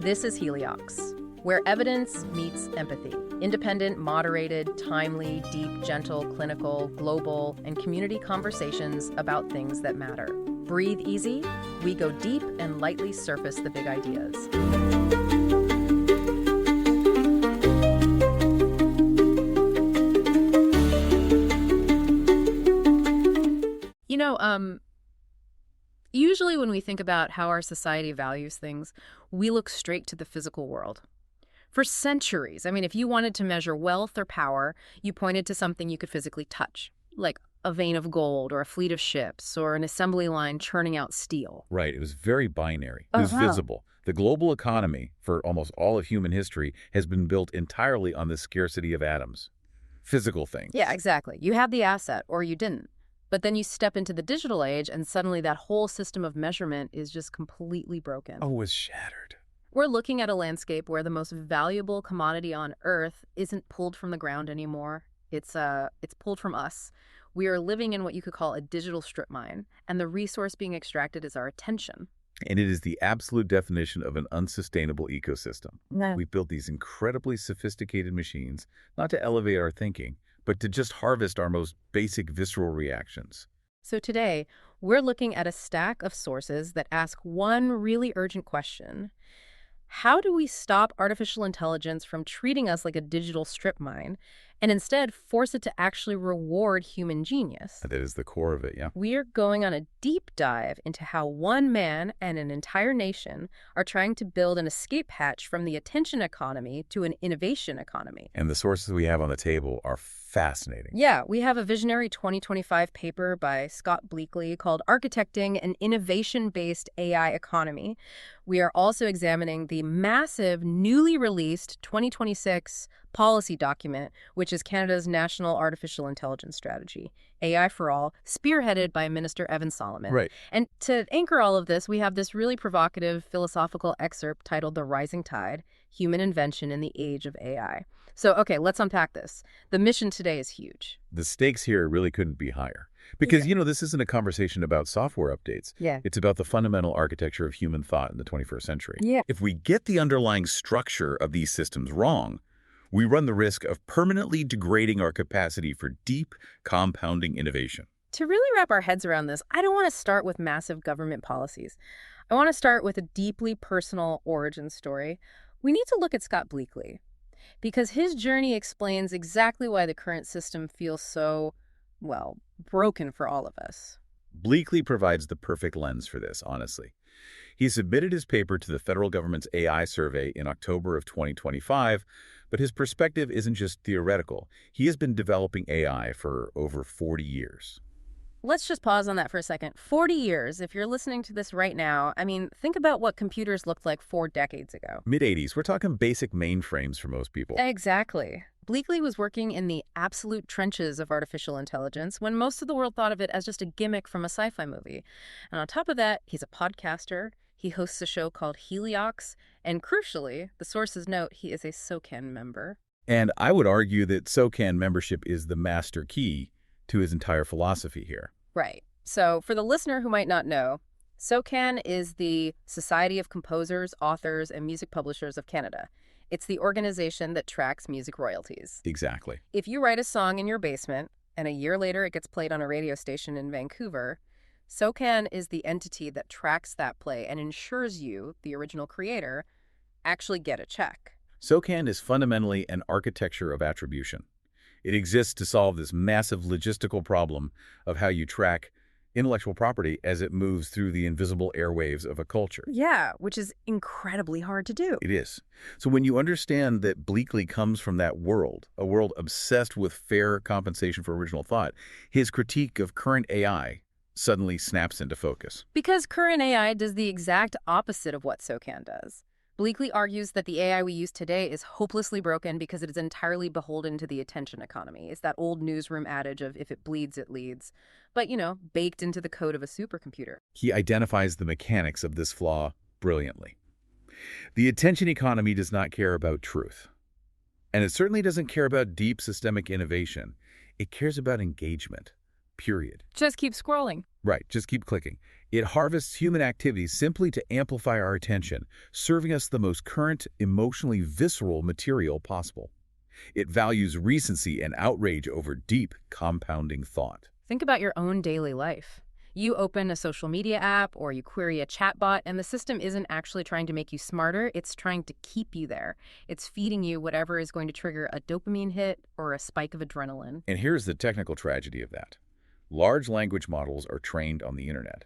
This is Heliox, where evidence meets empathy. Independent, moderated, timely, deep, gentle, clinical, global, and community conversations about things that matter. Breathe easy, we go deep and lightly surface the big ideas. Usually when we think about how our society values things, we look straight to the physical world. For centuries, if you wanted to measure wealth or power, you pointed to something you could physically touch, like a vein of gold or a fleet of ships or an assembly line churning out steel. Right. It was very binary. It was visible. The global economy, for almost all of human history, has been built entirely on the scarcity of atoms. Physical things. Yeah, exactly. You had the asset or you didn't. But then you step into the digital age and suddenly that whole system of measurement is just completely broken. Oh, it was shattered. We're looking at a landscape where the most valuable commodity on Earth isn't pulled from the ground anymore. It's pulled from us. We are living in what you could call a digital strip mine, and the resource being extracted is our attention. And it is the absolute definition of an unsustainable ecosystem. Yeah. We built these incredibly sophisticated machines, not to elevate our thinking, but to just harvest our most basic visceral reactions. So today, we're looking at a stack of sources that ask one really urgent question. How do we stop artificial intelligence from treating us like a digital strip mine and instead force it to actually reward human genius? That is the core of it, yeah. We're going on a deep dive into how one man and an entire nation are trying to build an escape hatch from the attention economy to an innovation economy. And the sources we have on the table are fascinating. Yeah, we have a visionary 2025 paper by Scott Bleakley called Architecting an Innovation-Based AI Economy. We are also examining the massive, newly released 2026 policy document, which is Canada's National Artificial Intelligence Strategy, AI for All, spearheaded by Minister Evan Solomon. Right. And to anchor all of this, we have this really provocative philosophical excerpt titled The Rising Tide, Human Invention in the Age of AI. So, okay, let's unpack this. The mission today is huge. The stakes here really couldn't be higher. Because, this isn't a conversation about software updates. Yeah. It's about the fundamental architecture of human thought in the 21st century. Yeah. If we get the underlying structure of these systems wrong, we run the risk of permanently degrading our capacity for deep, compounding innovation. To really wrap our heads around this, I don't want to start with massive government policies. I want to start with a deeply personal origin story. We need to look at Scott Bleakley, because his journey explains exactly why the current system feels so, broken for all of us. Bleakley provides the perfect lens for this, honestly. He submitted his paper to the federal government's AI survey in October of 2025, but his perspective isn't just theoretical. He has been developing AI for over 40 years. Let's just pause on that for a second. 40 years, if you're listening to this right now, think about what computers looked like 4 decades ago. Mid-'80s, we're talking basic mainframes for most people. Exactly. Bleakley was working in the absolute trenches of artificial intelligence when most of the world thought of it as just a gimmick from a sci-fi movie. And on top of that, he's a podcaster. He hosts a show called Heliox. And crucially, the sources note he is a SOCAN member. And I would argue that SOCAN membership is the master key to his entire philosophy here. Right. So for the listener who might not know, SOCAN is the Society of Composers, Authors, and Music Publishers of Canada. It's the organization that tracks music royalties. Exactly. If you write a song in your basement and a year later it gets played on a radio station in Vancouver, SOCAN is the entity that tracks that play and ensures you, the original creator, actually get a check. SOCAN is fundamentally an architecture of attribution. It exists to solve this massive logistical problem of how you track intellectual property as it moves through the invisible airwaves of a culture. Yeah, which is incredibly hard to do. It is. So when you understand that Bleakley comes from that world, a world obsessed with fair compensation for original thought, his critique of current AI suddenly snaps into focus. Because current AI does the exact opposite of what SOCAN does. Bleakley argues that the AI we use today is hopelessly broken because it is entirely beholden to the attention economy. It's that old newsroom adage of if it bleeds, it leads. But, baked into the code of a supercomputer. He identifies the mechanics of this flaw brilliantly. The attention economy does not care about truth. And it certainly doesn't care about deep systemic innovation. It cares about engagement. period. Just keep scrolling. Right, just keep clicking. It harvests human activity simply to amplify our attention, serving us the most current, emotionally visceral material possible. It values recency and outrage over deep, compounding thought. Think about your own daily life. You open a social media app or you query a chatbot, and the system isn't actually trying to make you smarter, it's trying to keep you there. It's feeding you whatever is going to trigger a dopamine hit or a spike of adrenaline. And here's the technical tragedy of that. Large language models are trained on the internet.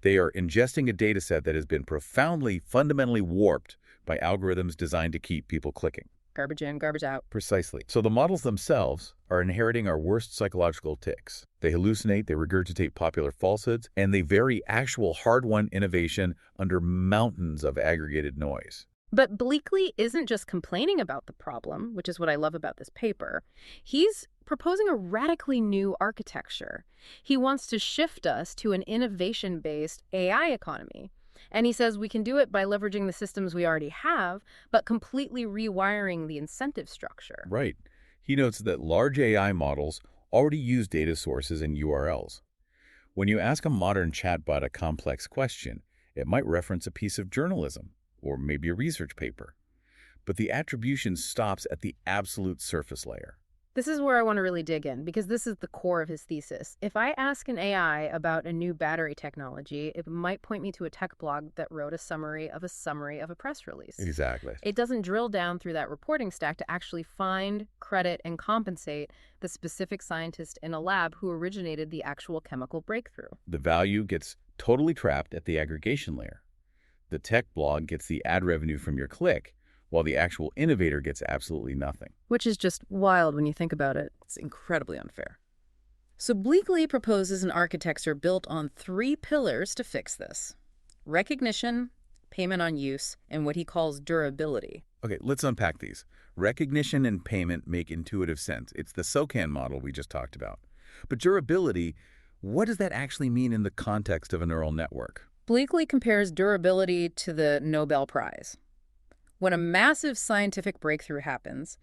They are ingesting a data set that has been profoundly, fundamentally warped by algorithms designed to keep people clicking. Garbage in, garbage out. Precisely. So the models themselves are inheriting our worst psychological tics. They hallucinate, they regurgitate popular falsehoods, and they vary actual hard-won innovation under mountains of aggregated noise. But Bleakley isn't just complaining about the problem, which is what I love about this paper. He's proposing a radically new architecture. He wants to shift us to an innovation-based AI economy. And he says we can do it by leveraging the systems we already have, but completely rewiring the incentive structure. Right. He notes that large AI models already use data sources and URLs. When you ask a modern chatbot a complex question, it might reference a piece of journalism or maybe a research paper. But the attribution stops at the absolute surface layer. This is where I want to really dig in, because this is the core of his thesis. If I ask an AI about a new battery technology, it might point me to a tech blog that wrote a summary of a press release. Exactly. It doesn't drill down through that reporting stack to actually find, credit, and compensate the specific scientist in a lab who originated the actual chemical breakthrough. The value gets totally trapped at the aggregation layer. The tech blog gets the ad revenue from your click, while the actual innovator gets absolutely nothing. Which is just wild when you think about it. It's incredibly unfair. So Bleakley proposes an architecture built on 3 pillars to fix this: recognition, payment on use, and what he calls durability. Okay, let's unpack these. Recognition and payment make intuitive sense. It's the SOCAN model we just talked about. But durability, what does that actually mean in the context of a neural network? Bleakley compares durability to the Nobel Prize. When a massive scientific breakthrough happens,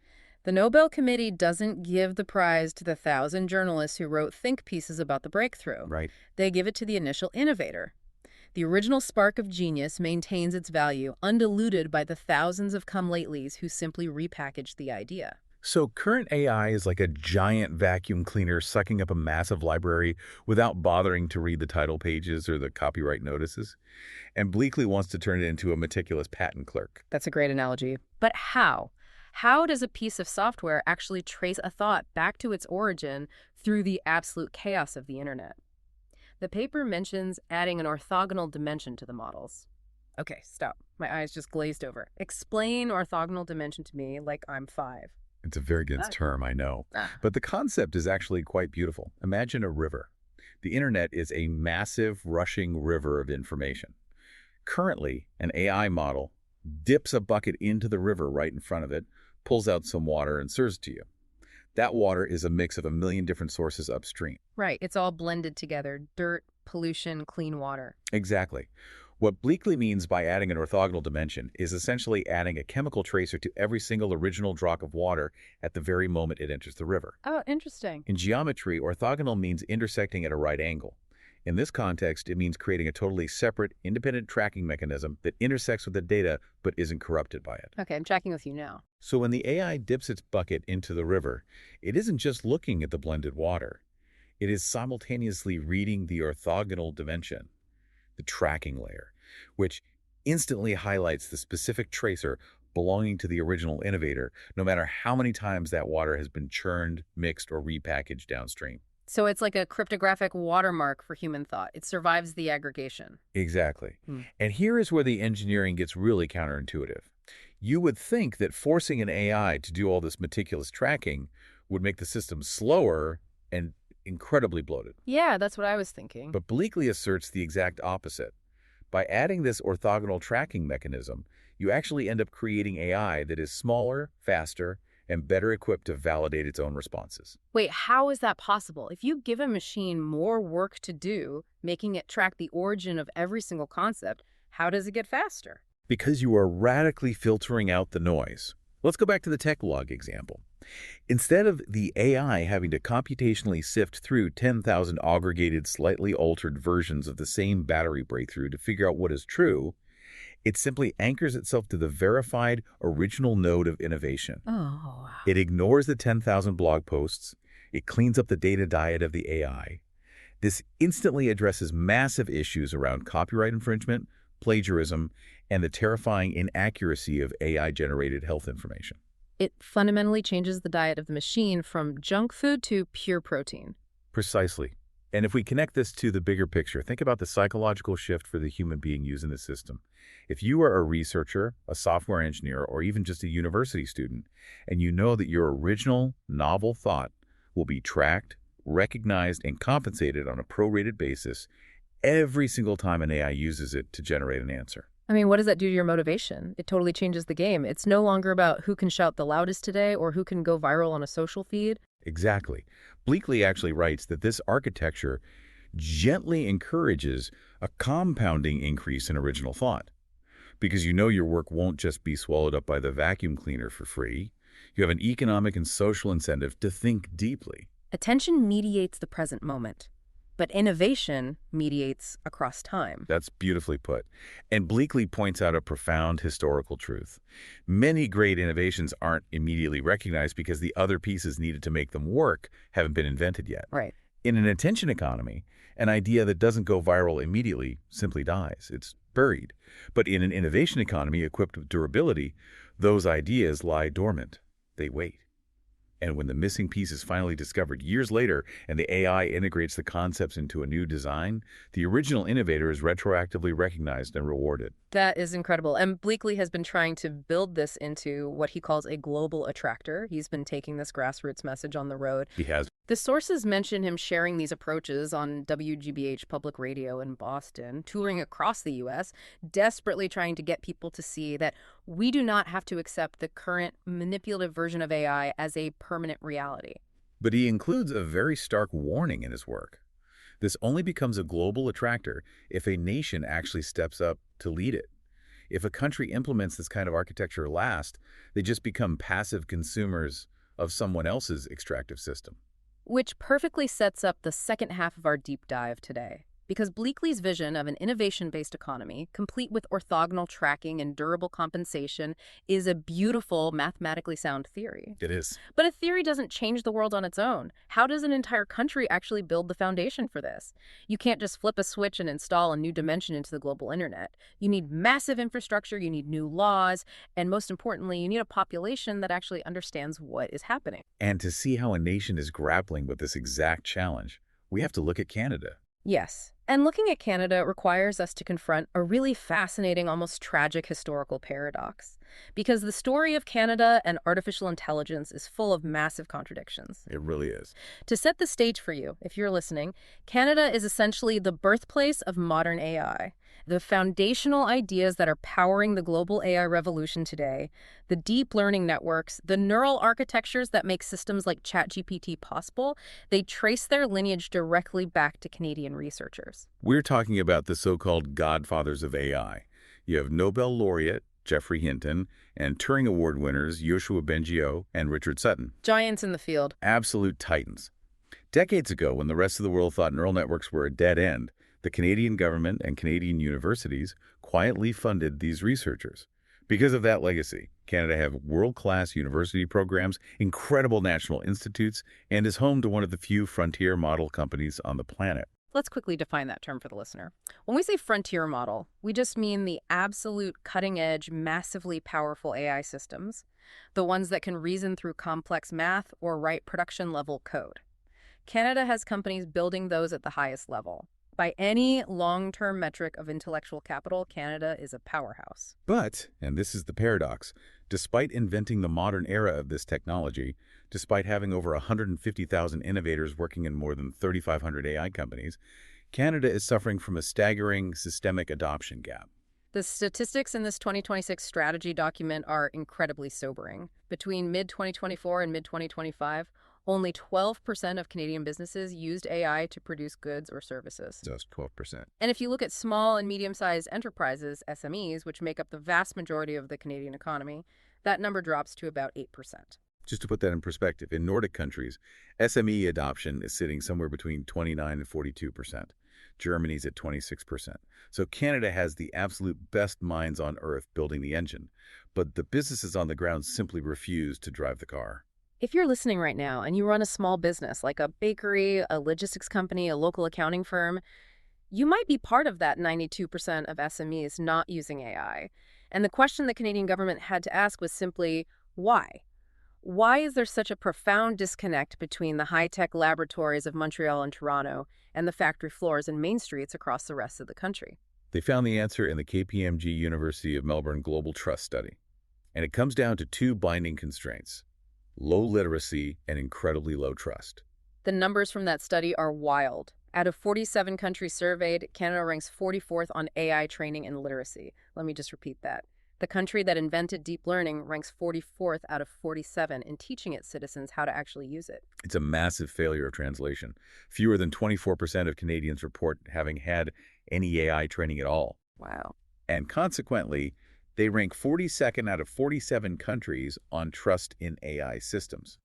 the Nobel Committee doesn't give the prize to the 1,000 journalists who wrote think pieces about the breakthrough. Right. They give it to the initial innovator. The original spark of genius maintains its value, undiluted by the thousands of come-latelys who simply repackaged the idea. So current AI is like a giant vacuum cleaner sucking up a massive library without bothering to read the title pages or the copyright notices. And Bleakley wants to turn it into a meticulous patent clerk. That's a great analogy. But how? How does a piece of software actually trace a thought back to its origin through the absolute chaos of the internet? The paper mentions adding an orthogonal dimension to the models. Okay, stop. My eyes just glazed over. Explain orthogonal dimension to me like I'm 5. It's a very dense term, I know. But the concept is actually quite beautiful. Imagine a river. The internet is a massive, rushing river of information. Currently, an AI model dips a bucket into the river right in front of it, pulls out some water, and serves it to you. That water is a mix of a million different sources upstream. Right, it's all blended together. Dirt, pollution, clean water. Exactly. What Bleakley means by adding an orthogonal dimension is essentially adding a chemical tracer to every single original drop of water at the very moment it enters the river. Oh, interesting. In geometry, orthogonal means intersecting at a right angle. In this context, it means creating a totally separate, independent tracking mechanism that intersects with the data but isn't corrupted by it. Okay, I'm tracking with you now. So when the AI dips its bucket into the river, it isn't just looking at the blended water. It is simultaneously reading the orthogonal dimension, the tracking layer, which instantly highlights the specific tracer belonging to the original innovator, no matter how many times that water has been churned, mixed, or repackaged downstream. So it's like a cryptographic watermark for human thought. It survives the aggregation. Exactly. And here is where the engineering gets really counterintuitive. You would think that forcing an AI to do all this meticulous tracking would make the system slower and incredibly bloated. Yeah, that's what I was thinking. But Bleakley asserts the exact opposite. By adding this orthogonal tracking mechanism, you actually end up creating AI that is smaller, faster, and better equipped to validate its own responses. Wait, how is that possible? If you give a machine more work to do, making it track the origin of every single concept, how does it get faster? Because you are radically filtering out the noise. Let's go back to the tech log example. Instead of the AI having to computationally sift through 10,000 aggregated, slightly altered versions of the same battery breakthrough to figure out what is true, it simply anchors itself to the verified original node of innovation. Oh, wow. It ignores the 10,000 blog posts. It cleans up the data diet of the AI. This instantly addresses massive issues around copyright infringement, plagiarism, and the terrifying inaccuracy of AI-generated health information. It fundamentally changes the diet of the machine from junk food to pure protein. Precisely. And if we connect this to the bigger picture, think about the psychological shift for the human being using the system. If you are a researcher, a software engineer, or even just a university student, and you know that your original, novel thought will be tracked, recognized, and compensated on a prorated basis every single time an AI uses it to generate an answer. I mean, what does that do to your motivation? It totally changes the game. It's no longer about who can shout the loudest today or who can go viral on a social feed. Exactly. Bleakley actually writes that this architecture gently encourages a compounding increase in original thought. Because you know your work won't just be swallowed up by the vacuum cleaner for free. You have an economic and social incentive to think deeply. Attention mediates the present moment, but innovation mediates across time. That's beautifully put. And Bleakley points out a profound historical truth. Many great innovations aren't immediately recognized because the other pieces needed to make them work haven't been invented yet. Right. In an attention economy, an idea that doesn't go viral immediately simply dies. It's buried. But in an innovation economy equipped with durability, those ideas lie dormant. They wait. And when the missing piece is finally discovered years later and the AI integrates the concepts into a new design, the original innovator is retroactively recognized and rewarded. That is incredible. And Bleakley has been trying to build this into what he calls a global attractor. He's been taking this grassroots message on the road. He has. The sources mention him sharing these approaches on WGBH Public Radio in Boston, touring across the U.S., desperately trying to get people to see that we do not have to accept the current manipulative version of AI as a permanent reality. But he includes a very stark warning in his work. This only becomes a global attractor if a nation actually steps up to lead it. If a country implements this kind of architecture last, they just become passive consumers of someone else's extractive system. Which perfectly sets up the second half of our deep dive today. Because Bleakley's vision of an innovation-based economy, complete with orthogonal tracking and durable compensation, is a beautiful, mathematically sound theory. It is. But a theory doesn't change the world on its own. How does an entire country actually build the foundation for this? You can't just flip a switch and install a new dimension into the global internet. You need massive infrastructure, you need new laws, and most importantly, you need a population that actually understands what is happening. And to see how a nation is grappling with this exact challenge, we have to look at Canada. Yes. And looking at Canada requires us to confront a really fascinating, almost tragic historical paradox. Because the story of Canada and artificial intelligence is full of massive contradictions. It really is. To set the stage for you, if you're listening, Canada is essentially the birthplace of modern AI. The foundational ideas that are powering the global AI revolution today, the deep learning networks, the neural architectures that make systems like ChatGPT possible, they trace their lineage directly back to Canadian researchers. We're talking about the so-called godfathers of AI. You have Nobel laureate Geoffrey Hinton and Turing Award winners Yoshua Bengio and Richard Sutton. Giants in the field. Absolute titans. Decades ago, when the rest of the world thought neural networks were a dead end, the Canadian government and Canadian universities quietly funded these researchers. Because of that legacy, Canada has world-class university programs, incredible national institutes, and is home to one of the few frontier model companies on the planet. Let's quickly define that term for the listener. When we say frontier model, we just mean the absolute cutting-edge, massively powerful AI systems, the ones that can reason through complex math or write production-level code. Canada has companies building those at the highest level. By any long-term metric of intellectual capital, Canada is a powerhouse. But, and this is the paradox, despite inventing the modern era of this technology, despite having over 150,000 innovators working in more than 3,500 AI companies, Canada is suffering from a staggering systemic adoption gap. The statistics in this 2026 strategy document are incredibly sobering. Between mid-2024 and mid-2025, only 12% of Canadian businesses used AI to produce goods or services. Just 12%. And if you look at small and medium-sized enterprises, SMEs, which make up the vast majority of the Canadian economy, That number drops to about 8%. Just to put that in perspective, in Nordic countries, SME adoption is sitting somewhere between 29 and 42%. Germany's at 26%. So Canada has the absolute best minds on earth building the engine, but the businesses on the ground simply refuse to drive the car. If you're listening right now and you run a small business like a bakery, a logistics company, a local accounting firm, you might be part of that 92% of SMEs not using AI. And the question the Canadian government had to ask was simply, why? Why is there such a profound disconnect between the high-tech laboratories of Montreal and Toronto and the factory floors and main streets across the rest of the country? They found the answer in the KPMG University of Melbourne Global Trust Study. And it comes down to two binding constraints: low literacy and incredibly low trust. The numbers from that study are wild. Out of 47 countries surveyed, Canada ranks 44th on AI training and literacy. Let me just repeat that. The country that invented deep learning ranks 44th out of 47 in teaching its citizens how to actually use it. It's a massive failure of translation. Fewer than 24% of Canadians report having had any AI training at all. Wow. And consequently, they rank 42nd out of 47 countries on trust in AI systems.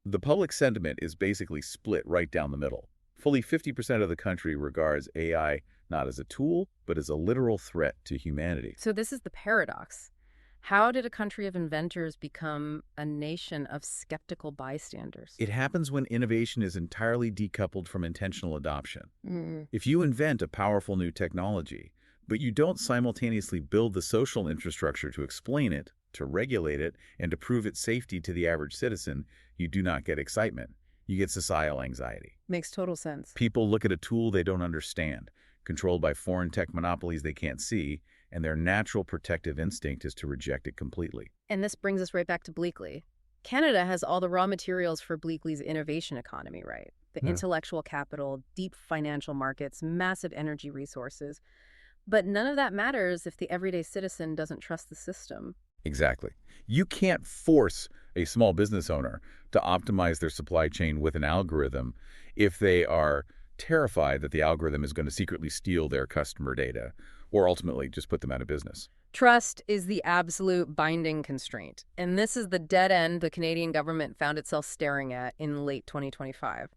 The public sentiment is basically split right down the middle. Fully 50% of the country regards AI not as a tool, but as a literal threat to humanity. So this is the paradox. How did a country of inventors become a nation of skeptical bystanders? It happens when innovation is entirely decoupled from intentional adoption. Mm. If you invent a powerful new technology, but you don't simultaneously build the social infrastructure to explain it, to regulate it, and to prove its safety to the average citizen, you do not get excitement. You get societal anxiety. Makes total sense. People look at a tool they don't understand, controlled by foreign tech monopolies they can't see, and their natural protective instinct is to reject it completely. And this brings us right back to Bleakley. Canada has all the raw materials for Bleakley's innovation economy, right? The intellectual capital, deep financial markets, massive energy resources. But none of that matters if the everyday citizen doesn't trust the system. Exactly. You can't force a small business owner to optimize their supply chain with an algorithm if they are terrified that the algorithm is going to secretly steal their customer data or ultimately just put them out of business. Trust is the absolute binding constraint, and this is the dead end the Canadian government found itself staring at in late 2025.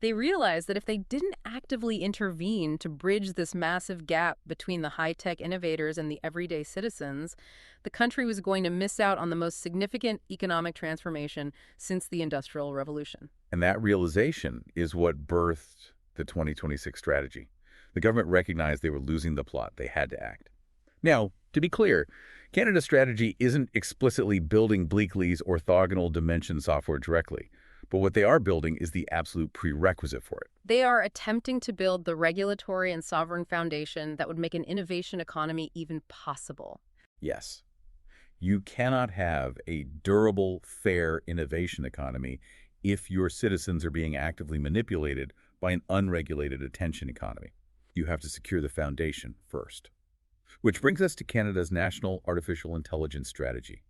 They realized that if they didn't actively intervene to bridge this massive gap between the high-tech innovators and the everyday citizens, the country was going to miss out on the most significant economic transformation since the Industrial Revolution. And that realization is what birthed the 2026 strategy. The government recognized they were losing the plot. They had to act. Now, to be clear, Canada's strategy isn't explicitly building Bleakley's orthogonal dimension software directly, but what they are building is the absolute prerequisite for it. They are attempting to build the regulatory and sovereign foundation that would make an innovation economy even possible. Yes, you cannot have a durable, fair innovation economy if your citizens are being actively manipulated by an unregulated attention economy. You have to secure the foundation first. Which brings us to Canada's National Artificial Intelligence Strategy,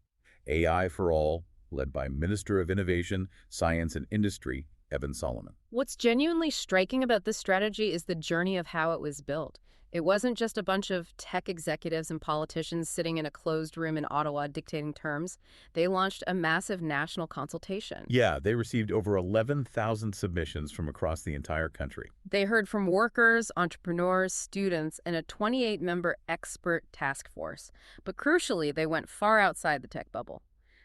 AI for All, led by Minister of Innovation, Science and Industry, Evan Solomon. What's genuinely striking about this strategy is the journey of how it was built. It wasn't just a bunch of tech executives and politicians sitting in a closed room in Ottawa dictating terms. They launched a massive national consultation. Yeah, they received over 11,000 submissions from across the entire country. They heard from workers, entrepreneurs, students, and a 28-member expert task force. But crucially, they went far outside the tech bubble.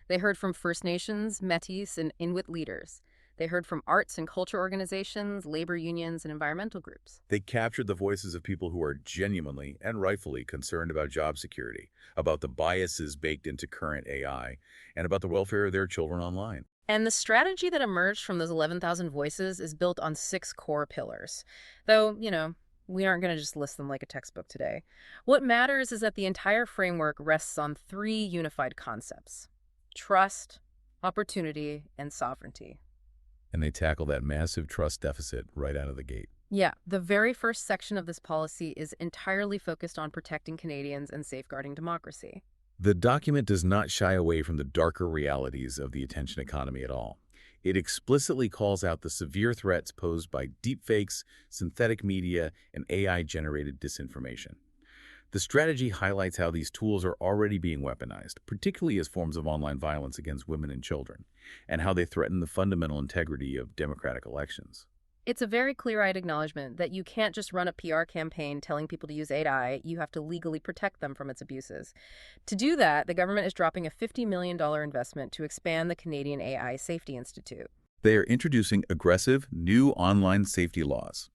They heard from First Nations, Métis, and Inuit leaders. They heard from arts and culture organizations, labor unions, and environmental groups. They captured the voices of people who are genuinely and rightfully concerned about job security, about the biases baked into current AI, and about the welfare of their children online. And the strategy that emerged from those 11,000 voices is built on 6 core pillars. Though, we aren't going to just list them like a textbook today. What matters is that the entire framework rests on 3 unified concepts: trust, opportunity, and sovereignty. And they tackle that massive trust deficit right out of the gate. Yeah, the very first section of this policy is entirely focused on protecting Canadians and safeguarding democracy. The document does not shy away from the darker realities of the attention economy at all. It explicitly calls out the severe threats posed by deepfakes, synthetic media, and AI-generated disinformation. The strategy highlights how these tools are already being weaponized, particularly as forms of online violence against women and children, and how they threaten the fundamental integrity of democratic elections. It's a very clear-eyed acknowledgement that you can't just run a PR campaign telling people to use AI, you have to legally protect them from its abuses. To do that, the government is dropping a $50 million investment to expand the Canadian AI Safety Institute. They are introducing aggressive, new online safety laws.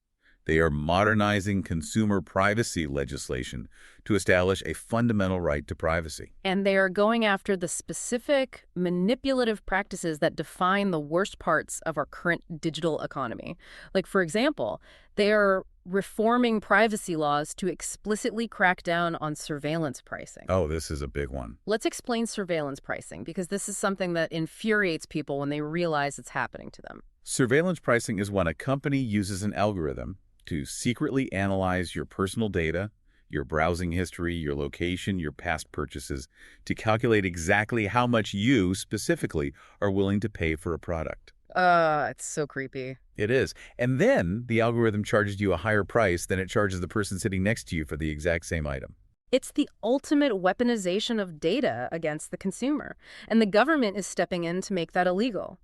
They are modernizing consumer privacy legislation to establish a fundamental right to privacy. And they are going after the specific manipulative practices that define the worst parts of our current digital economy. Like, for example, they are reforming privacy laws to explicitly crack down on surveillance pricing. Oh, this is a big one. Let's explain surveillance pricing, because this is something that infuriates people when they realize it's happening to them. Surveillance pricing is when a company uses an algorithm to secretly analyze your personal data, your browsing history, your location, your past purchases, to calculate exactly how much you, specifically, are willing to pay for a product. It's so creepy. It is. And then the algorithm charges you a higher price than it charges the person sitting next to you for the exact same item. It's the ultimate weaponization of data against the consumer, and the government is stepping in to make that illegal.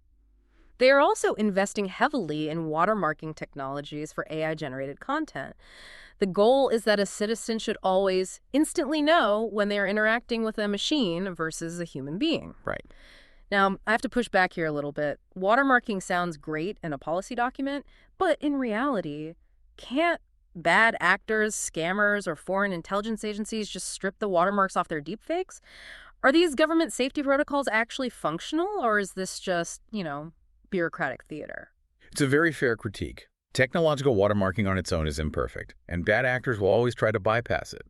They are also investing heavily in watermarking technologies for AI-generated content. The goal is that a citizen should always instantly know when they are interacting with a machine versus a human being. Right. Now, I have to push back here a little bit. Watermarking sounds great in a policy document, but in reality, can't bad actors, scammers, or foreign intelligence agencies just strip the watermarks off their deepfakes? Are these government safety protocols actually functional, or is this just, bureaucratic theater? It's a very fair critique. Technological watermarking on its own is imperfect, and bad actors will always try to bypass it.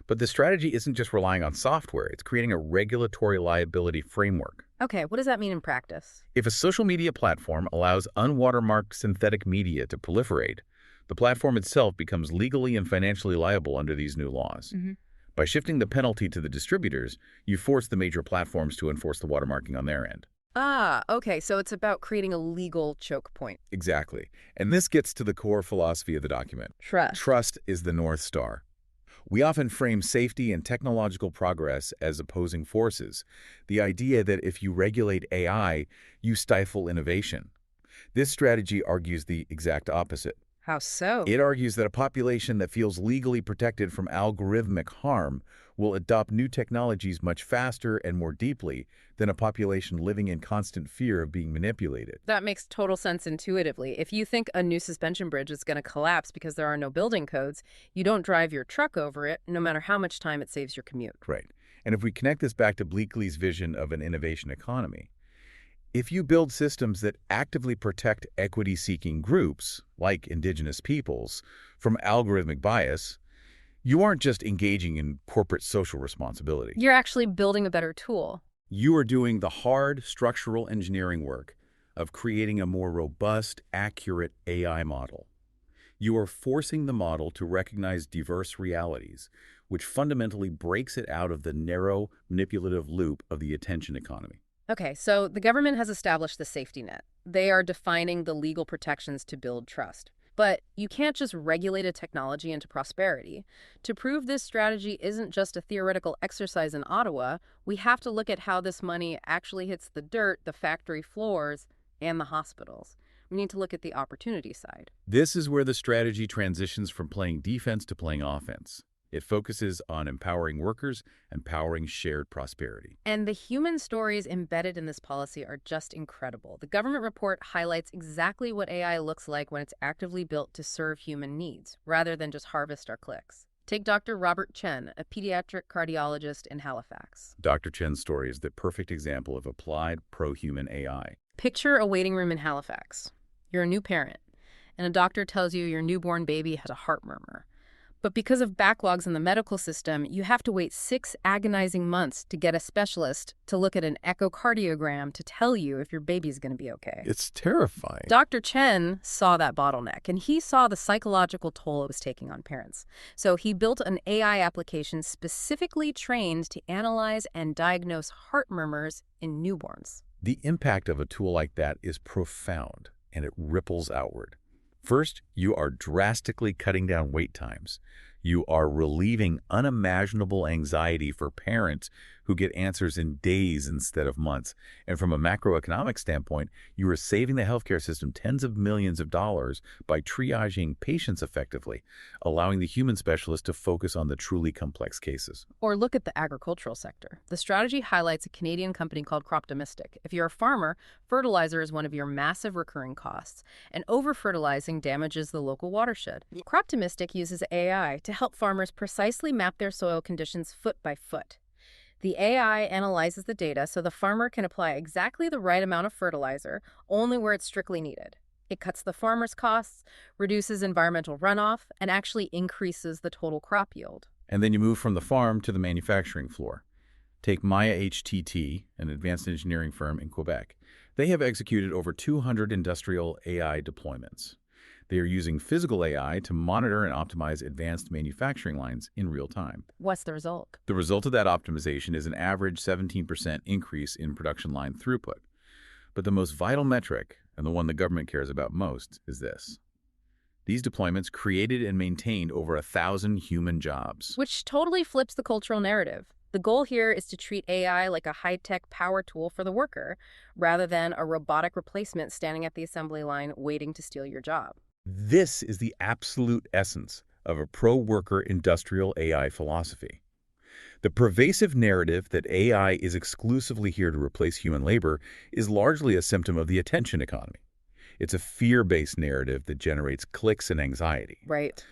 But the strategy isn't just relying on software, it's creating a regulatory liability framework. Okay, what does that mean in practice? If a social media platform allows unwatermarked synthetic media to proliferate, the platform itself becomes legally and financially liable under these new laws. By shifting the penalty to the distributors, you force the major platforms to enforce the watermarking on their end. Okay, so it's about creating a legal choke point. Exactly. And this gets to the core philosophy of the document. Trust. Trust is the North Star. We often frame safety and technological progress as opposing forces. The idea that if you regulate AI, you stifle innovation. This strategy argues the exact opposite. How so? It argues that a population that feels legally protected from algorithmic harm will adopt new technologies much faster and more deeply than a population living in constant fear of being manipulated. That makes total sense intuitively. If you think a new suspension bridge is going to collapse because there are no building codes, you don't drive your truck over it, no matter how much time it saves your commute. Right. And if we connect this back to Bleakley's vision of an innovation economy, if you build systems that actively protect equity-seeking groups, like indigenous peoples, from algorithmic bias, you aren't just engaging in corporate social responsibility. You're actually building a better tool. You are doing the hard structural engineering work of creating a more robust, accurate AI model. You are forcing the model to recognize diverse realities, which fundamentally breaks it out of the narrow, manipulative loop of the attention economy. Okay, so the government has established the safety net. They are defining the legal protections to build trust. But you can't just regulate a technology into prosperity. To prove this strategy isn't just a theoretical exercise in Ottawa, we have to look at how this money actually hits the dirt, the factory floors, and the hospitals. We need to look at the opportunity side. This is where the strategy transitions from playing defense to playing offense. It focuses on empowering workers and powering shared prosperity. And the human stories embedded in this policy are just incredible. The government report highlights exactly what AI looks like when it's actively built to serve human needs, rather than just harvest our clicks. Take Dr. Robert Chen, a pediatric cardiologist in Halifax. Dr. Chen's story is the perfect example of applied pro-human AI. Picture a waiting room in Halifax. You're a new parent, and a doctor tells you your newborn baby has a heart murmur. But because of backlogs in the medical system, you have to wait 6 agonizing months to get a specialist to look at an echocardiogram to tell you if your baby's going to be okay. It's terrifying. Dr. Chen saw that bottleneck, and he saw the psychological toll it was taking on parents. So he built an AI application specifically trained to analyze and diagnose heart murmurs in newborns. The impact of a tool like that is profound, and it ripples outward. First, you are drastically cutting down wait times. You are relieving unimaginable anxiety for parents who get answers in days instead of months. And from a macroeconomic standpoint, you are saving the healthcare system tens of millions of dollars by triaging patients effectively, allowing the human specialist to focus on the truly complex cases. Or look at the agricultural sector. The strategy highlights a Canadian company called Croptomistic. If you're a farmer, fertilizer is one of your massive recurring costs, and over-fertilizing damages the local watershed. Croptomistic uses AI to help farmers precisely map their soil conditions foot by foot. The AI analyzes the data so the farmer can apply exactly the right amount of fertilizer, only where it's strictly needed. It cuts the farmer's costs, reduces environmental runoff, and actually increases the total crop yield. And then you move from the farm to the manufacturing floor. Take Maya HTT, an advanced engineering firm in Quebec. They have executed over 200 industrial AI deployments. They are using physical AI to monitor and optimize advanced manufacturing lines in real time. What's the result? The result of that optimization is an average 17% increase in production line throughput. But the most vital metric, and the one the government cares about most, is this. These deployments created and maintained over 1,000 human jobs. Which totally flips the cultural narrative. The goal here is to treat AI like a high-tech power tool for the worker, rather than a robotic replacement standing at the assembly line waiting to steal your job. This is the absolute essence of a pro-worker industrial AI philosophy. The pervasive narrative that AI is exclusively here to replace human labor is largely a symptom of the attention economy. It's a fear-based narrative that generates clicks and anxiety. Right.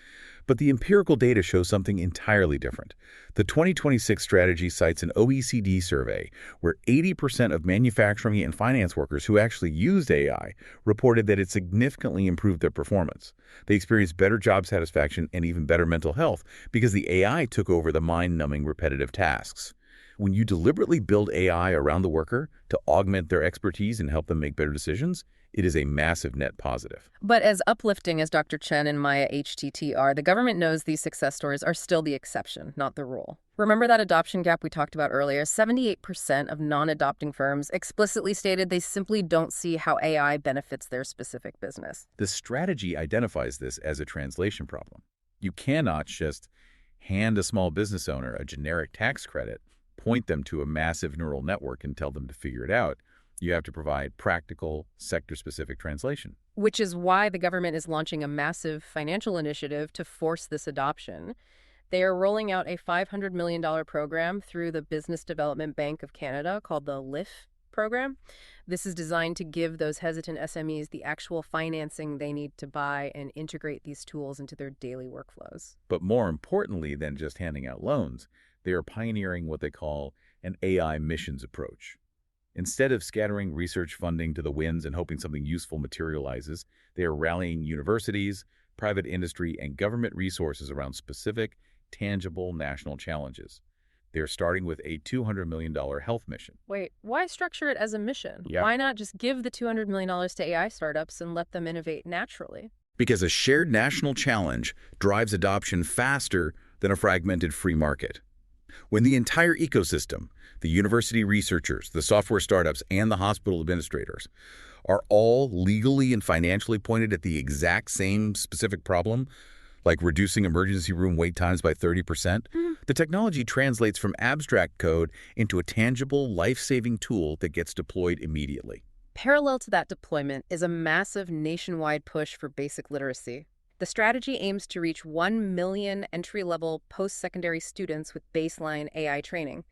But the empirical data shows something entirely different. The 2026 strategy cites an OECD survey where 80% of manufacturing and finance workers who actually used AI reported that it significantly improved their performance. They experienced better job satisfaction and even better mental health because the AI took over the mind-numbing repetitive tasks. When you deliberately build AI around the worker to augment their expertise and help them make better decisions, it is a massive net positive. But as uplifting as Dr. Chen and Maya HTT are, the government knows these success stories are still the exception, not the rule. Remember that adoption gap we talked about earlier? 78% of non-adopting firms explicitly stated they simply don't see how AI benefits their specific business. The strategy identifies this as a translation problem. You cannot just hand a small business owner a generic tax credit, point them to a massive neural network, and tell them to figure it out. You have to provide practical, sector-specific translation. Which is why the government is launching a massive financial initiative to force this adoption. They are rolling out a $500 million program through the Business Development Bank of Canada called the LIF program. This is designed to give those hesitant SMEs the actual financing they need to buy and integrate these tools into their daily workflows. But more importantly than just handing out loans, they are pioneering what they call an AI missions approach. Instead of scattering research funding to the winds and hoping something useful materializes, they are rallying universities, private industry, and government resources around specific, tangible national challenges. They are starting with a $200 million health mission. Wait, why structure it as a mission? Yeah. Why not just give the $200 million to AI startups and let them innovate naturally? Because a shared national challenge drives adoption faster than a fragmented free market. When the entire ecosystem, the university researchers, the software startups, and the hospital administrators are all legally and financially pointed at the exact same specific problem, like reducing emergency room wait times by 30%, the technology translates from abstract code into a tangible, life-saving tool that gets deployed immediately. Parallel to that deployment is a massive nationwide push for basic literacy. The strategy aims to reach 1 million entry-level post-secondary students with baseline AI training.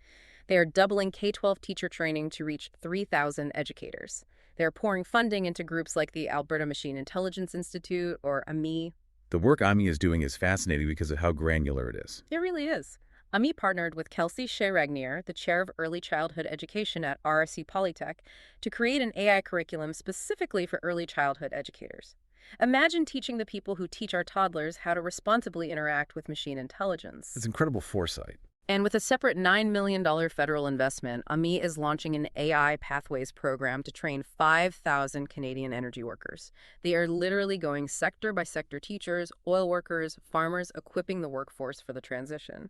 They are doubling K-12 teacher training to reach 3,000 educators. They are pouring funding into groups like the Alberta Machine Intelligence Institute or AMI. The work AMI is doing is fascinating because of how granular it is. It really is. AMI partnered with Kelsey Shea-Ragnier, the chair of early childhood education at RSC Polytech, to create an AI curriculum specifically for early childhood educators. Imagine teaching the people who teach our toddlers how to responsibly interact with machine intelligence. It's incredible foresight. And with a separate $9 million federal investment, AMI is launching an AI Pathways program to train 5,000 Canadian energy workers. They are literally going sector by sector, teachers, oil workers, farmers, equipping the workforce for the transition.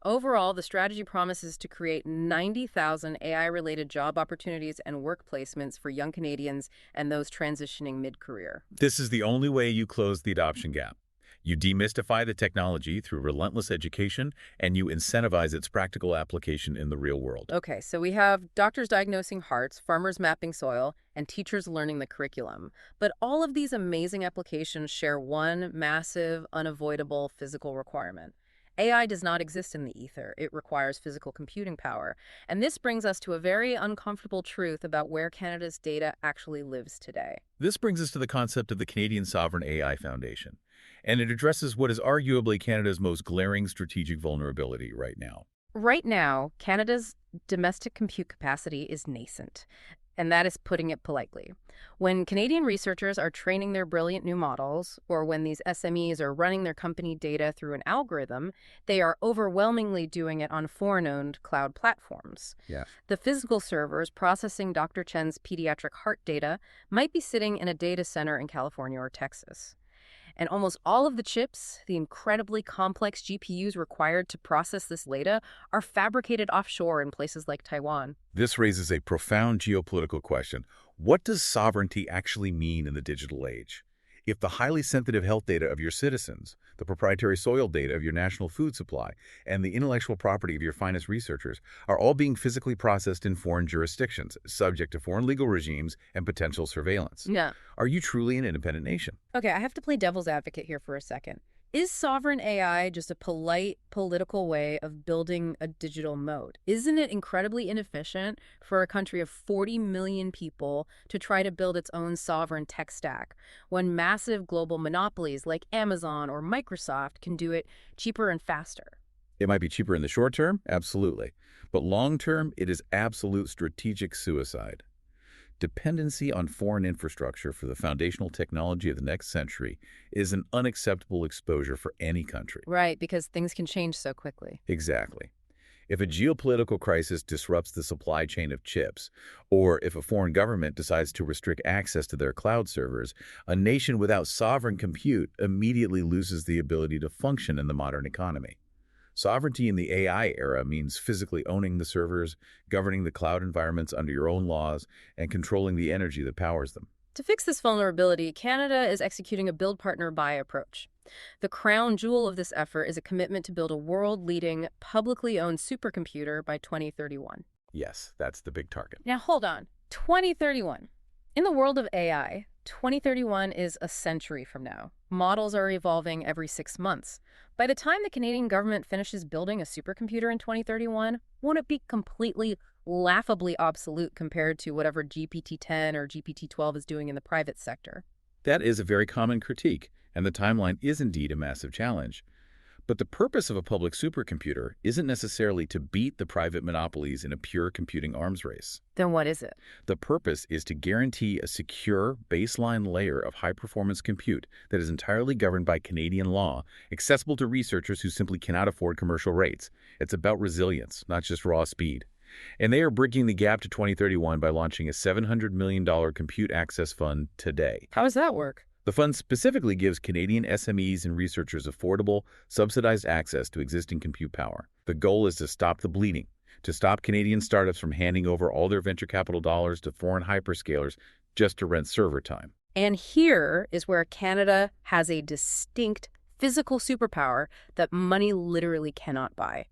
Overall, the strategy promises to create 90,000 AI-related job opportunities and work placements for young Canadians and those transitioning mid-career. This is the only way you close the adoption gap. You demystify the technology through relentless education, and you incentivize its practical application in the real world. Okay, so we have doctors diagnosing hearts, farmers mapping soil, and teachers learning the curriculum. But all of these amazing applications share one massive, unavoidable physical requirement. AI does not exist in the ether. It requires physical computing power. And this brings us to a very uncomfortable truth about where Canada's data actually lives today. This brings us to the concept of the Canadian Sovereign AI Foundation, and it addresses what is arguably Canada's most glaring strategic vulnerability right now. Right now, Canada's domestic compute capacity is nascent, and that is putting it politely. When Canadian researchers are training their brilliant new models, or when these SMEs are running their company data through an algorithm, they are overwhelmingly doing it on foreign-owned cloud platforms. Yeah. The physical servers processing Dr. Chen's pediatric heart data might be sitting in a data center in California or Texas. And almost all of the chips, the incredibly complex GPUs required to process this data, are fabricated offshore in places like Taiwan. This raises a profound geopolitical question. What does sovereignty actually mean in the digital age? If the highly sensitive health data of your citizens, the proprietary soil data of your national food supply, and the intellectual property of your finest researchers are all being physically processed in foreign jurisdictions, subject to foreign legal regimes and potential surveillance, Yeah. are you truly an independent nation? Okay, I have to play devil's advocate here for a second. Is sovereign AI just a polite political way of building a digital moat? Isn't it incredibly inefficient for a country of 40 million people to try to build its own sovereign tech stack when massive global monopolies like Amazon or Microsoft can do it cheaper and faster? It might be cheaper in the short term, absolutely. But long term, it is absolute strategic suicide. Dependency on foreign infrastructure for the foundational technology of the next century is an unacceptable exposure for any country. Right, because things can change so quickly. Exactly. If a geopolitical crisis disrupts the supply chain of chips, or if a foreign government decides to restrict access to their cloud servers, a nation without sovereign compute immediately loses the ability to function in the modern economy. Sovereignty in the AI era means physically owning the servers, governing the cloud environments under your own laws, and controlling the energy that powers them. To fix this vulnerability, Canada is executing a build, partner, buy approach. The crown jewel of this effort is a commitment to build a world-leading, publicly owned supercomputer by 2031. Yes, that's the big target. Now, hold on. 2031. In the world of AI, 2031 is a century from now. Models are evolving every 6 months. By the time the Canadian government finishes building a supercomputer in 2031, won't it be completely, laughably obsolete compared to whatever GPT-10 or GPT-12 is doing in the private sector? That is a very common critique, and the timeline is indeed a massive challenge. But the purpose of a public supercomputer isn't necessarily to beat the private monopolies in a pure computing arms race. Then what is it? The purpose is to guarantee a secure baseline layer of high-performance compute that is entirely governed by Canadian law, accessible to researchers who simply cannot afford commercial rates. It's about resilience, not just raw speed. And they are bridging the gap to 2031 by launching a $700 million compute access fund today. How does that work? The fund specifically gives Canadian SMEs and researchers affordable, subsidized access to existing compute power. The goal is to stop the bleeding, to stop Canadian startups from handing over all their venture capital dollars to foreign hyperscalers just to rent server time. And here is where Canada has a distinct physical superpower that money literally cannot buy.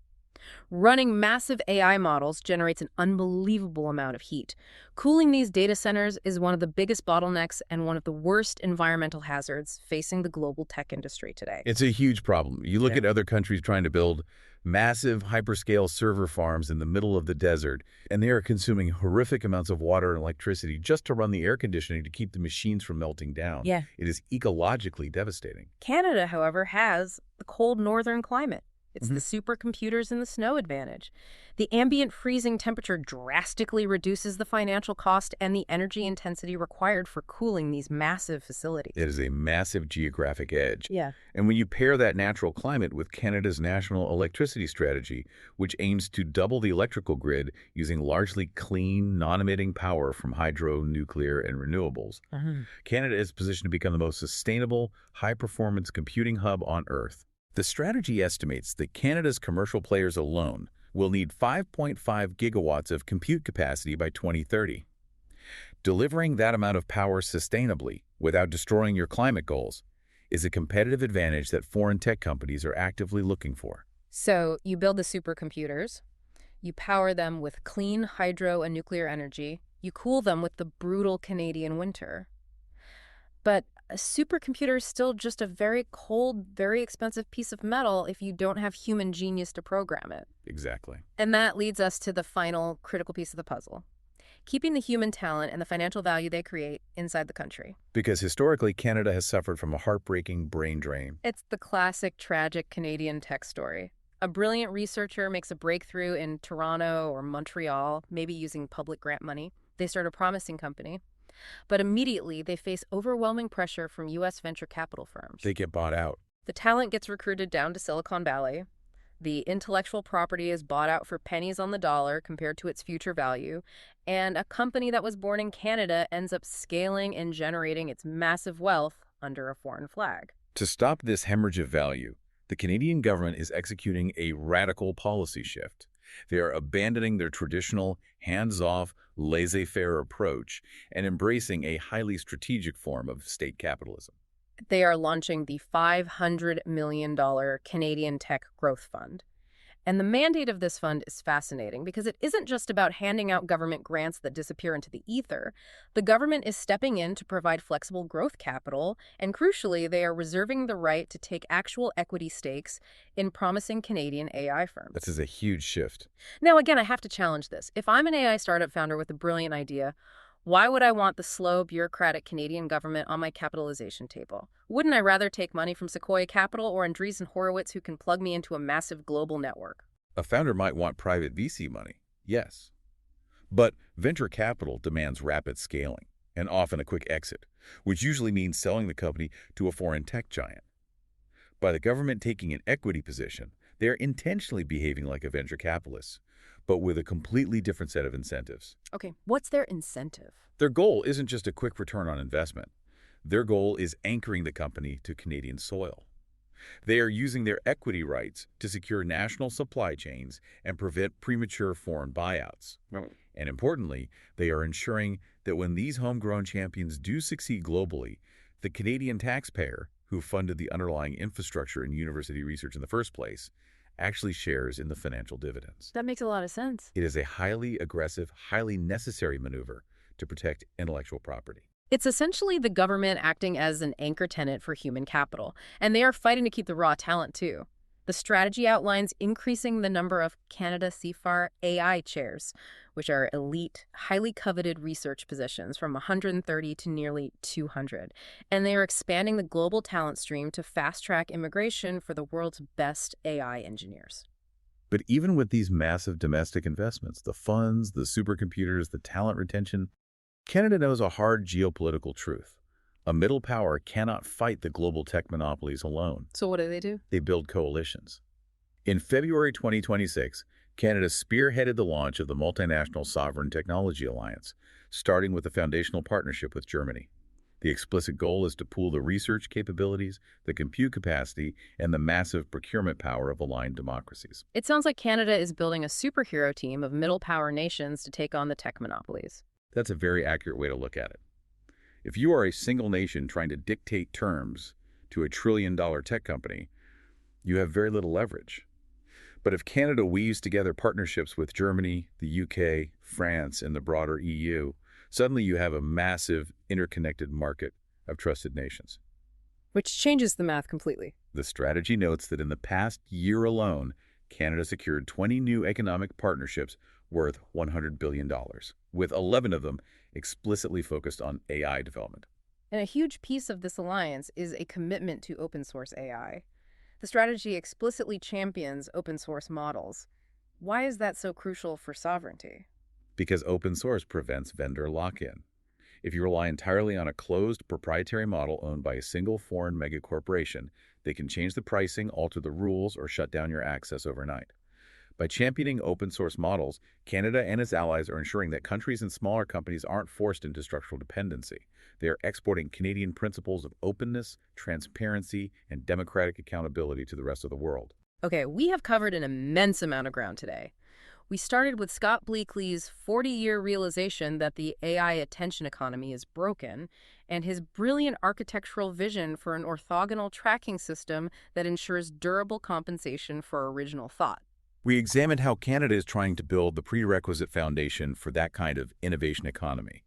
Running massive AI models generates an unbelievable amount of heat. Cooling these data centers is one of the biggest bottlenecks and one of the worst environmental hazards facing the global tech industry today. It's a huge problem. You look at other countries trying to build massive hyperscale server farms in the middle of the desert, and they are consuming horrific amounts of water and electricity just to run the air conditioning to keep the machines from melting down. Yeah. It is ecologically devastating. Canada, however, has the cold northern climate. It's the supercomputers and the snow advantage. The ambient freezing temperature drastically reduces the financial cost and the energy intensity required for cooling these massive facilities. It is a massive geographic edge. Yeah. And when you pair that natural climate with Canada's national electricity strategy, which aims to double the electrical grid using largely clean, non-emitting power from hydro, nuclear, and renewables, Canada is positioned to become the most sustainable, high-performance computing hub on Earth. The strategy estimates that Canada's commercial players alone will need 5.5 gigawatts of compute capacity by 2030. Delivering that amount of power sustainably, without destroying your climate goals, is a competitive advantage that foreign tech companies are actively looking for. So you build the supercomputers, you power them with clean hydro and nuclear energy, you cool them with the brutal Canadian winter. But a supercomputer is still just a very cold, very expensive piece of metal if you don't have human genius to program it. Exactly. And that leads us to the final critical piece of the puzzle: keeping the human talent and the financial value they create inside the country. Because historically, Canada has suffered from a heartbreaking brain drain. It's the classic tragic Canadian tech story. A brilliant researcher makes a breakthrough in Toronto or Montreal, maybe using public grant money. They start a promising company. But immediately, they face overwhelming pressure from U.S. venture capital firms. They get bought out. The talent gets recruited down to Silicon Valley. The intellectual property is bought out for pennies on the dollar compared to its future value. And a company that was born in Canada ends up scaling and generating its massive wealth under a foreign flag. To stop this hemorrhage of value, the Canadian government is executing a radical policy shift. They are abandoning their traditional, hands-off, laissez-faire approach and embracing a highly strategic form of state capitalism. They are launching the $500 million Canadian Tech Growth Fund. And the mandate of this fund is fascinating because it isn't just about handing out government grants that disappear into the ether. The government is stepping in to provide flexible growth capital, and crucially, they are reserving the right to take actual equity stakes in promising Canadian AI firms. This is a huge shift. Now, again, I have to challenge this. If I'm an AI startup founder with a brilliant idea, why would I want the slow, bureaucratic Canadian government on my capitalization table? Wouldn't I rather take money from Sequoia Capital or Andreessen Horowitz, who can plug me into a massive global network? A founder might want private VC money, yes. But venture capital demands rapid scaling and often a quick exit, which usually means selling the company to a foreign tech giant. By the government taking an equity position, they are intentionally behaving like a venture capitalist, but with a completely different set of incentives. Okay, what's their incentive? Their goal isn't just a quick return on investment. Their goal is anchoring the company to Canadian soil. They are using their equity rights to secure national supply chains and prevent premature foreign buyouts. And importantly, they are ensuring that when these homegrown champions do succeed globally, the Canadian taxpayer, who funded the underlying infrastructure and university research in the first place, actually shares in the financial dividends. That makes a lot of sense. It is a highly aggressive, highly necessary maneuver to protect intellectual property. It's essentially the government acting as an anchor tenant for human capital, and they are fighting to keep the raw talent too. The strategy outlines increasing the number of Canada CFAR AI chairs, which are elite, highly coveted research positions, from 130 to nearly 200. And they are expanding the global talent stream to fast-track immigration for the world's best AI engineers. But even with these massive domestic investments, the funds, the supercomputers, the talent retention, Canada knows a hard geopolitical truth. A middle power cannot fight the global tech monopolies alone. So what do? They build coalitions. In February 2026, Canada spearheaded the launch of the Multinational Sovereign Technology Alliance, starting with a foundational partnership with Germany. The explicit goal is to pool the research capabilities, the compute capacity, and the massive procurement power of aligned democracies. It sounds like Canada is building a superhero team of middle power nations to take on the tech monopolies. That's a very accurate way to look at it. If you are a single nation trying to dictate terms to a trillion-dollar tech company, you have very little leverage. But if Canada weaves together partnerships with Germany, the UK, France, and the broader EU, suddenly you have a massive, interconnected market of trusted nations. Which changes the math completely. The strategy notes that in the past year alone, Canada secured 20 new economic partnerships worth $100 billion, with 11 of them explicitly focused on AI development. And a huge piece of this alliance is a commitment to open source AI. The strategy explicitly champions open source models. Why is that so crucial for sovereignty? Because open source prevents vendor lock-in. If you rely entirely on a closed proprietary model owned by a single foreign megacorporation, they can change the pricing, alter the rules, or shut down your access overnight. By championing open source models, Canada and its allies are ensuring that countries and smaller companies aren't forced into structural dependency. They are exporting Canadian principles of openness, transparency, and democratic accountability to the rest of the world. Okay, we have covered an immense amount of ground today. We started with Scott Bleakley's 40-year realization that the AI attention economy is broken, and his brilliant architectural vision for an orthogonal tracking system that ensures durable compensation for original thought. We examined how Canada is trying to build the prerequisite foundation for that kind of innovation economy.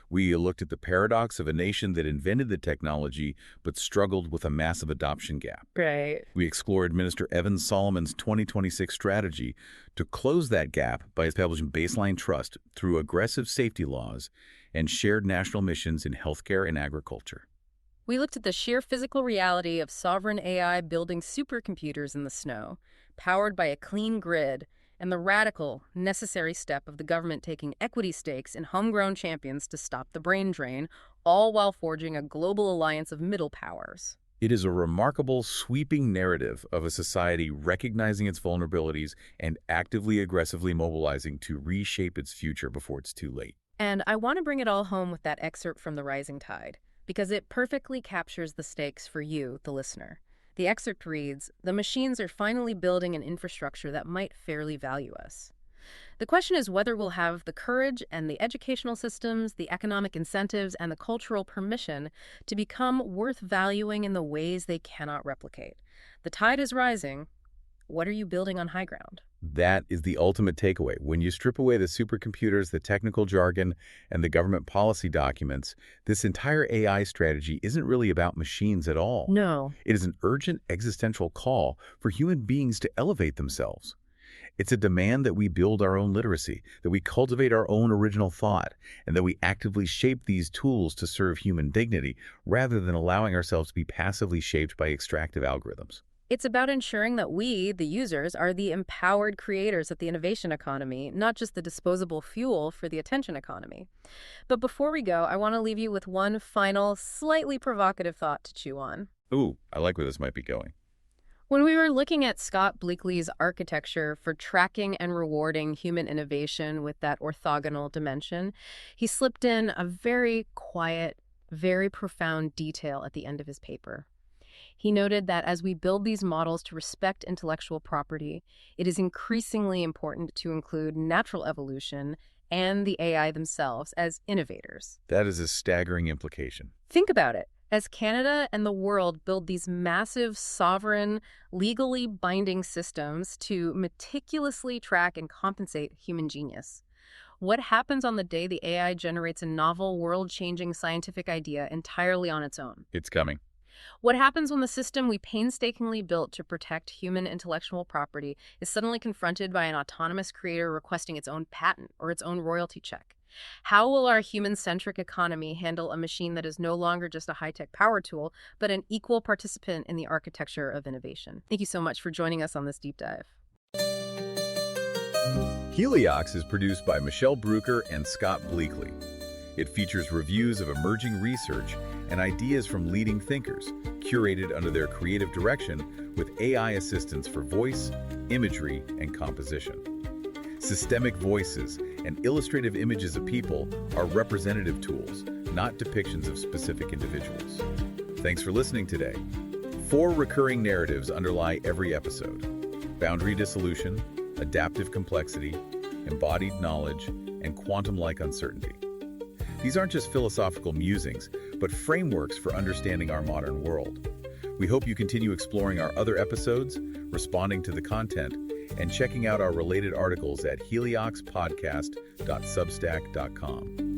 We looked at the paradox of a nation that invented the technology but struggled with a massive adoption gap. Right. We explored Minister Evan Solomon's 2026 strategy to close that gap by establishing baseline trust through aggressive safety laws and shared national missions in healthcare and agriculture. We looked at the sheer physical reality of sovereign AI building supercomputers in the snow, powered by a clean grid, and the radical, necessary step of the government taking equity stakes in homegrown champions to stop the brain drain, all while forging a global alliance of middle powers. It is a remarkable, sweeping narrative of a society recognizing its vulnerabilities and actively, aggressively mobilizing to reshape its future before it's too late. And I want to bring it all home with that excerpt from The Rising Tide, because it perfectly captures the stakes for you, the listener. The excerpt reads, "The machines are finally building an infrastructure that might fairly value us." The question is whether we'll have the courage and the educational systems, the economic incentives, and the cultural permission to become worth valuing in the ways they cannot replicate. The tide is rising. What are you building on high ground? That is the ultimate takeaway. When you strip away the supercomputers, the technical jargon, and the government policy documents, this entire AI strategy isn't really about machines at all. No. It is an urgent existential call for human beings to elevate themselves. It's a demand that we build our own literacy, that we cultivate our own original thought, and that we actively shape these tools to serve human dignity rather than allowing ourselves to be passively shaped by extractive algorithms. It's about ensuring that we, the users, are the empowered creators of the innovation economy, not just the disposable fuel for the attention economy. But before we go, I want to leave you with one final, slightly provocative thought to chew on. Ooh, I like where this might be going. When we were looking at Scott Bleakley's architecture for tracking and rewarding human innovation with that orthogonal dimension, he slipped in a very quiet, very profound detail at the end of his paper. He noted that as we build these models to respect intellectual property, it is increasingly important to include natural evolution and the AI themselves as innovators. That is a staggering implication. Think about it. As Canada and the world build these massive, sovereign, legally binding systems to meticulously track and compensate human genius, what happens on the day the AI generates a novel, world-changing scientific idea entirely on its own? It's coming. What happens when the system we painstakingly built to protect human intellectual property is suddenly confronted by an autonomous creator requesting its own patent or its own royalty check? How will our human-centric economy handle a machine that is no longer just a high-tech power tool, but an equal participant in the architecture of innovation? Thank you so much for joining us on this deep dive. Heliox is produced by Michelle Brucker and Scott Bleakley. It features reviews of emerging research and ideas from leading thinkers, curated under their creative direction with AI assistance for voice, imagery, and composition. Systemic voices and illustrative images of people are representative tools, not depictions of specific individuals. Thanks for listening today. 4 recurring narratives underlie every episode: boundary dissolution, adaptive complexity, embodied knowledge, and quantum-like uncertainty. These aren't just philosophical musings, but frameworks for understanding our modern world. We hope you continue exploring our other episodes, responding to the content, and checking out our related articles at helioxpodcast.substack.com.